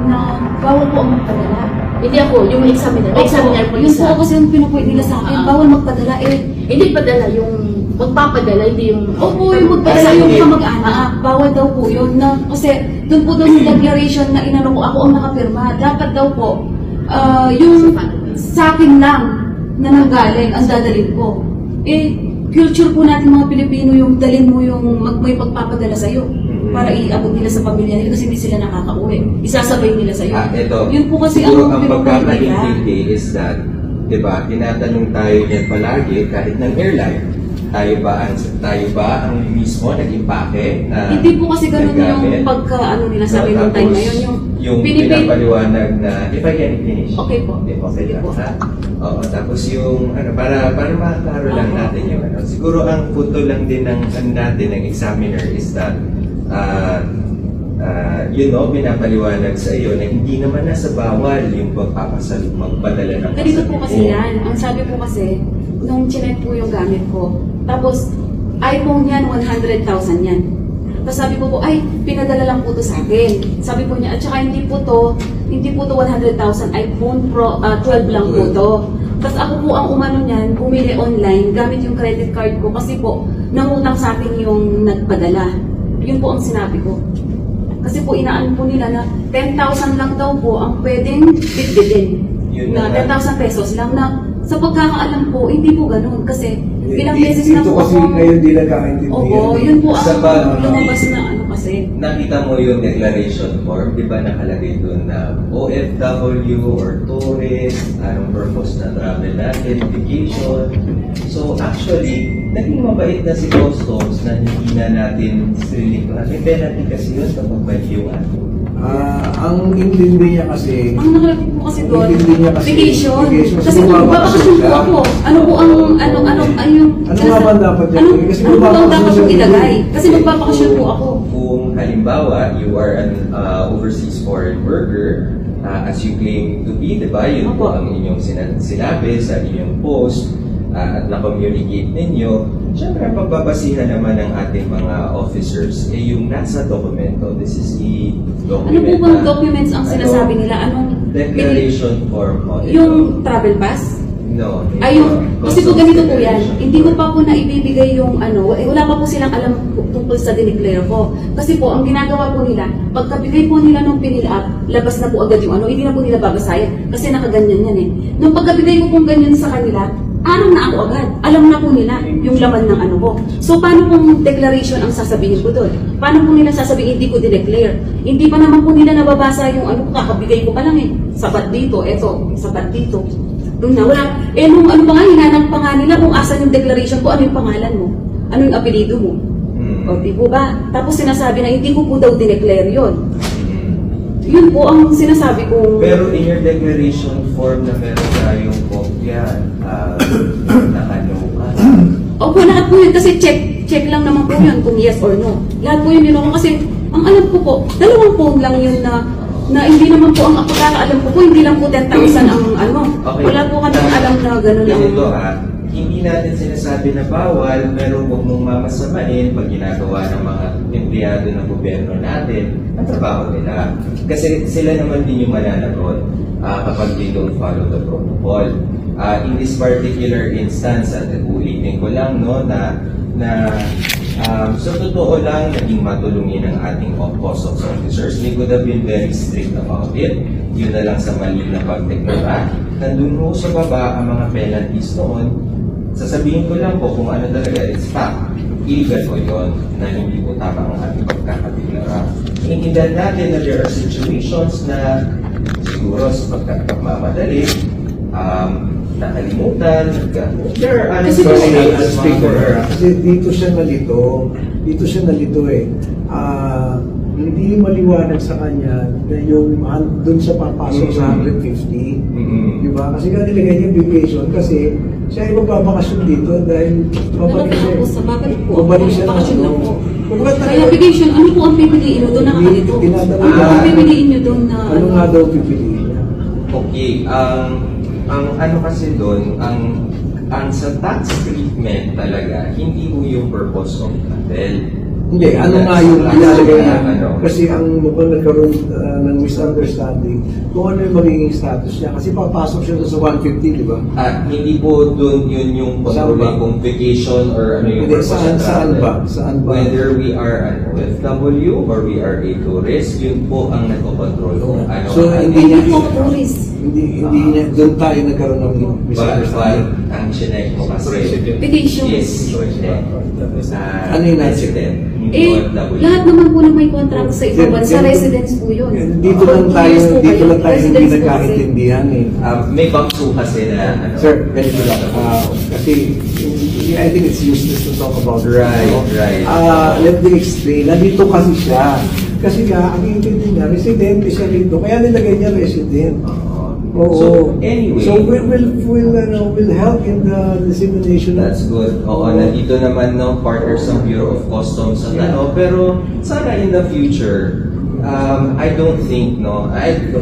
na bawal po ang magpadala. Hindi ako, yung examiner. Examiner po yun po kasi yung pinupoint nila sa akin, bawal magpadala Hindi padala, yung magpapadala, hindi yung... Opo, yung magpadala yung kamag-anak. Bawal daw po yun. Kasi doon po yung declaration na inano ko, ako ang nakapirma. Dapat daw po, yung sa akin lang na nanggaling ang dadalhin ko. Culture po natin mga Pilipino yung dalhin mo yung may pagpapadala sa'yo para iabot nila sa pamilya nila kasi hindi sila nakakauwi. Isasabay nila sa'yo. Yun po kasi ang pagkakaintindi is that, di ba, tinatanong tayo yan palagi kahit ng airline. Tayo ba ang mismo nag-impake na hindi po kasi ganun yung pagka-ano nila sa akin ng time na yun. Yung pinapaliwanag na, if I can finish. Okay po. Okay po. Oo, tapos yung, para makakaro lang natin yung siguro ang photo lang din ng natin, ng examiner is that, pinapaliwanag sa iyo na hindi naman nasa bawal yung magpadala ng ganito po kasi yan. Ang sabi po kasi, nung chinek po yung gamit ko, tapos iPhone yan, 100,000 yan. Tapos sabi ko po, ay, pinadala lang po to sa akin. Sabi po niya, at saka hindi po to 100,000, iPhone Pro 12 lang po to. Tapos ako po ang umano niyan, bumili online, gamit yung credit card ko kasi po, nangutang sa akin yung nagpadala. Yun po ang sinabi ko. Kasi po, inaan po nila na 10,000 lang daw po ang pwedeng bitbitin. Na 10,000 pesos lang na sa pagkakaalam ko, hindi po ganun. Kasi ilang beses na po kasi ngayon di nagkakaintindihan. Opo, yun po ang lumabas na ano kasi. Nakita mo yung declaration form, di ba nakalagay doon na OFW or tourist, anong purpose na travel natin, vacation. So actually, naging mabait na si Customs na hindi na natin sililing ko. May penalty kasi yun kapag balik yung ato. Ang intindi niya kasi, ang nakalagay po kasi doon, vacation. Kasi magbabakasyon po ako. Ano po ang, ano nga ba dapat yan? Kasi ano ba dapat yung ilagay? Kasi magbabakasyon po ako. Kung halimbawa, you are an overseas foreign worker, as you claim to be, diba? Yun po ang inyong sinabi sa inyong post, at na-communicate ninyo, syempre pagbabasihan naman ng ating mga officers yung nasa dokumento. This is the document. Ano po bang documents ang sinasabi nila? Anong declaration form mo? Yung travel pass? No. Kasi po ganito po yan. Hindi ko pa po na ibibigay yung wala pa po silang alam tungkol sa dineclare ko. Kasi po, ang ginagawa po nila, pagkabigay po nila nung pinil up, labas na po agad yung hindi na po nila babasahin. Kasi nakaganyan yan eh. Nung pagkabigay ko pong ganyan sa kanila, araw na ako agad. Alam na po nila yung laman ng ko. So, paano pong declaration ang sasabihin ko doon? Paano po nila sasabihin hindi ko dineclare? Hindi pa naman po nila nababasa yung kakabigay ko pa lang eh. Sapat dito, sapat dito. Doon na, wala. Nung pa nga, hinanap pa nga nila kung asan yung declaration ko, ano yung pangalan mo? Ano yung apelido mo? O, di po ba? Tapos sinasabi na hindi ko po daw dineclare yun. Yun po ang sinasabi kong... Pero in your declaration form na meron tayong kopya, nakano ka? Opo, lahat po yun. Kasi check lang naman po yun kung yes or no. Lahat po yun yun ako. Kasi ang alam ko po, 2 phone lang yun na hindi naman po ang pagkakaalam ko po, hindi lang po 10,000 ang Okay. Wala po kami alam na gano'n lang. Ganito hindi natin sinasabi na bawal, pero huwag mong mamasamain pag ginagawa ng mga empleyado ng gobyerno natin ang trabaho nila. Kasi sila naman din yung mananagot kapag they don't follow the protocol. In this particular instance, at ulitin ko lang sa totoo lang, naging matulungin ng ating customs officers. They could have been very strict about it. Yun na lang sa mali na pagteknora. Nandun ho sa baba ang mga penalties noon. Sasabihin ko lang po kung ano talaga, it's fact. Illegal po yun na hindi po tama ang ating pagkakatiklara. Iintindihan natin na there are situations na siguro sa pagkakamadali, nakalimutan, there are kasi dito siya nalito eh. Hindi maliwanag sa kanya na yung doon sa papasok sa 150. Diba? Kasi nga nilagay niya vacation kasi siya ay magbabakasyon dito dahil babalik siya na po. Kaya vacation, ano po ang pipiliin mo doon? Nakakalito. Ano ang pipiliin nyo doon na... Ano nga daw pipiliin niya? Okay, ang kasi doon, ang sa tax treatment talaga, hindi mo yung purpose of travel. Hindi, ano nga yung ilalagay na, Ano? kasi ang mukhang nagkaroon ng misunderstanding kung ano yung magiging status niya. Kasi papasok siya doon sa 150, di ba? Hindi po doon yun yung Saan ba? kung vacation or ano yung Hindi, purpose saan ng travel. ba? Saan ba? Whether we are an OFW or we are a tourist, yun po ang nagkocontrol kung ano. So, ang hindi Hindi niya- po tourist. Hindi niya, doon tayo nagkaroon ng But misunderstanding. ang chinek mo kasi Vacation. is Ano yung nasa? resident, hindi Eh, OFW. lahat naman po na may contract sa ibang bansa, residence po yun. Dito lang tayo, Years po dito kayo, lang tayo hindi residence po kasi. nagkaintindihan eh. May bangso kasi na ano. Sir, ganito lang. Kasi I think it's useless to talk about it. Right, right. Let me explain. Nandito kasi siya. Kasi nga, ang intindi niya, residente siya rito. Kaya nilagay niya resident. Oo. So, anyway. So, we'll help in the dissemination. That's good. Oo, nandito naman no, partners ng Bureau of Customs at ano, pero sana in the future, I don't think, no, kahit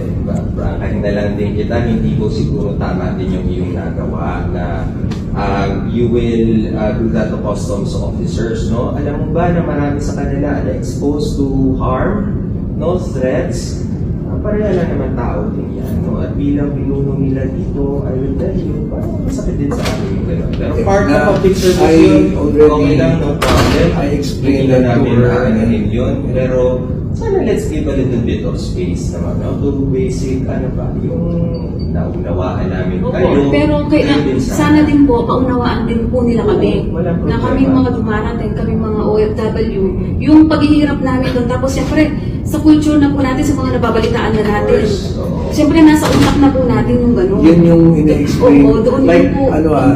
na lang din kita, hindi ko siguro tama din yung iyong nagawa na you will do that to customs officers, no? Alam mo ba na marami sa kanila na exposed to harm, no, threats, pareha lang naman tao din yan, no? At bilang pinuno nila dito, I will tell you, parang masakit din sa akin yung gano'n. Pero part of public service yun, okay lang, no problem. I explained Hindi na that to namin her. aanahin yun, pero sana let's give a little bit of space naman, no? To basic, ano ba, yung naunawaan namin Opo, kayo. pero kayo din sana din po, paunawaan din po nila kami. Walang Na problema. kami mga dumarating, kami mga OFW, yung paghihirap namin doon. Tapos siyempre, sa culture na po natin, sa mga nababalitaan na natin. Oo. Siyempre, nasa utak na po natin yung gano'n. Yan yung ina-explain. Oo, doon Like, din po.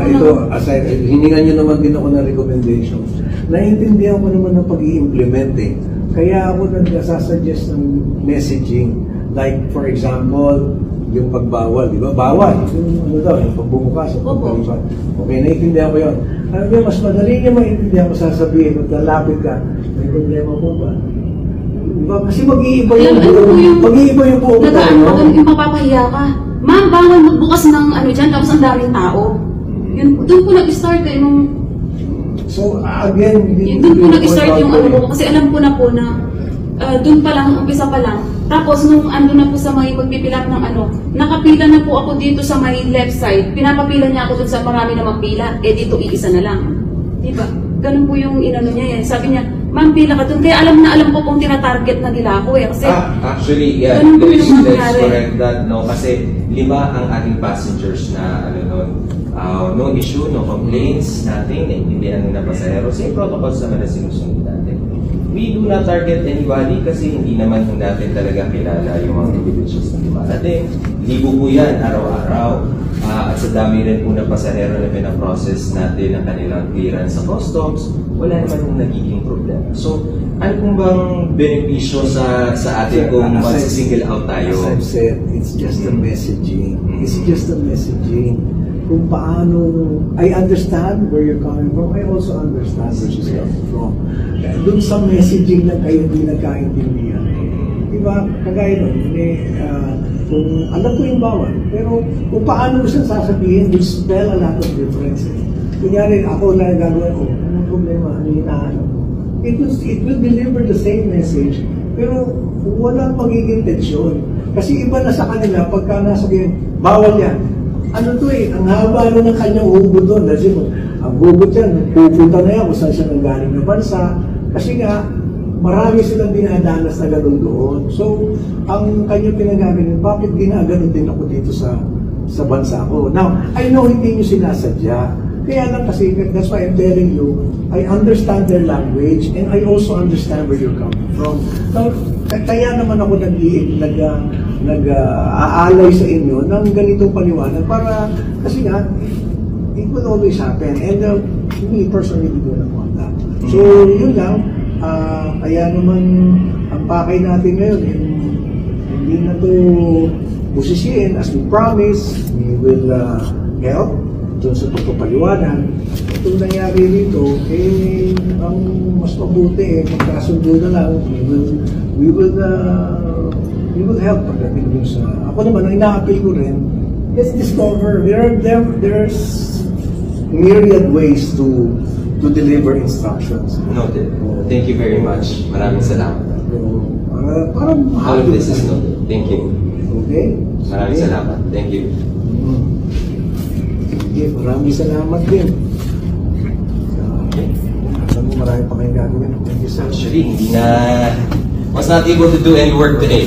ito, aside, hiningan nyo naman din ako ng recommendations. Naiintindihan ko naman ng pag-i-implement eh. Kaya ako nagsasuggest ng messaging. Like, for example, yung pagbawal, di ba? Bawal. Yung ano daw, yung pagbumukas. Opo. Okay, naiintindihan ko yun. Ano ba, mas madali niya maintindihan ko sasabihin, kung lalapit ka, may problema po ba? Diba? Kasi mag-iiba yung mag-iiba yung buong Nagaan tayo. pa doon, yung mapapahiya ka. Ma'am, bawal magbukas ng ano dyan, tapos ang daming tao. Yun, doon po nag-start eh, nung So, again, doon po nag-start yung ano ko, kasi alam ko na po na doon pa lang, umpisa pa lang. Tapos nung ando na po sa may magpipilap ng ano, nakapila na po ako dito sa may left side, pinapapila niya ako doon sa marami na magpila, eh dito iisa na lang. Diba? Ganun po yung inano niya yan. Sabi niya, ma'am, pila ka doon. Kaya alam ko kung tinatarget na nila ako eh. Kasi, Actually, yeah, ganun po let's yung mangyari. correct that, no? Kasi 5 ang ating passengers na, ano nun, no issue, no complaints, nothing, naintindihan ng pasahero. Same protocols naman na sinusunod natin. We do not target anybody kasi hindi naman po natin talaga kilala yung mga individuals na dumarating. Libo po yan, araw-araw. At sa dami rin po ng pasahero na pinaprocess natin ang kanilang clearance sa customs, wala naman yung nagiging problema. So, ano kung bang benepisyo sa atin kung mag-single out tayo? As I've said, it's just the messaging. It's just the messaging. Kung paano, I understand where you're coming from. I also understand where she's coming from. Doon sa messaging na kayo hindi nagkaintindihan. Diba? Kagaya nun, kung alam ko yung bawal, pero kung paano mo siya sasabihin, will spell a lot of difference. Kunyari, ako na gagawin ko, anong problema, ano yung hinahanap ko? It will deliver the same message, pero walang magiging tensyon. Kasi iba na sa kanila, pagka nasabihin, bawal yan. Ano to eh, ang haba na ng kanyang hugot doon. Kasi ang hugot yan, pupunta na yan kung saan siya nanggaling na bansa. Kasi nga, marami silang dinadanas na gano'n doon. So, ang kanyang pinagaganyan, bakit ginaganon din ako dito sa bansa ko? Now, I know hindi nyo sinasadya. Kaya lang kasi, that's why I'm telling you, I understand their language and I also understand where you're coming from. Now, kaya naman ako nag-aalay sa inyo ng ganitong paliwanag para, kasi nga, it will always happen. And me personally, we do not want that. So, yun lang. Kaya naman, ang pakay natin ngayon, hindi na to busisiin. As we promise, we will help doon sa pagpapaliwanag. Itong nangyari dito, ang mas mabuti, magkasundo na lang, we will help pagdating dun sa... Ako naman, ang ina-appeal ko rin, let's discover, there's myriad ways to to deliver instructions. Noted. Thank you very much. Maraming salamat. So, para All of this is noted. Thank you. Okay? Maraming salamat. Thank you. Sige, maraming salamat din. Alam mo, marami pa kayong gagawin. Thank you, sir. Actually, hindi na... was not able to do any work today.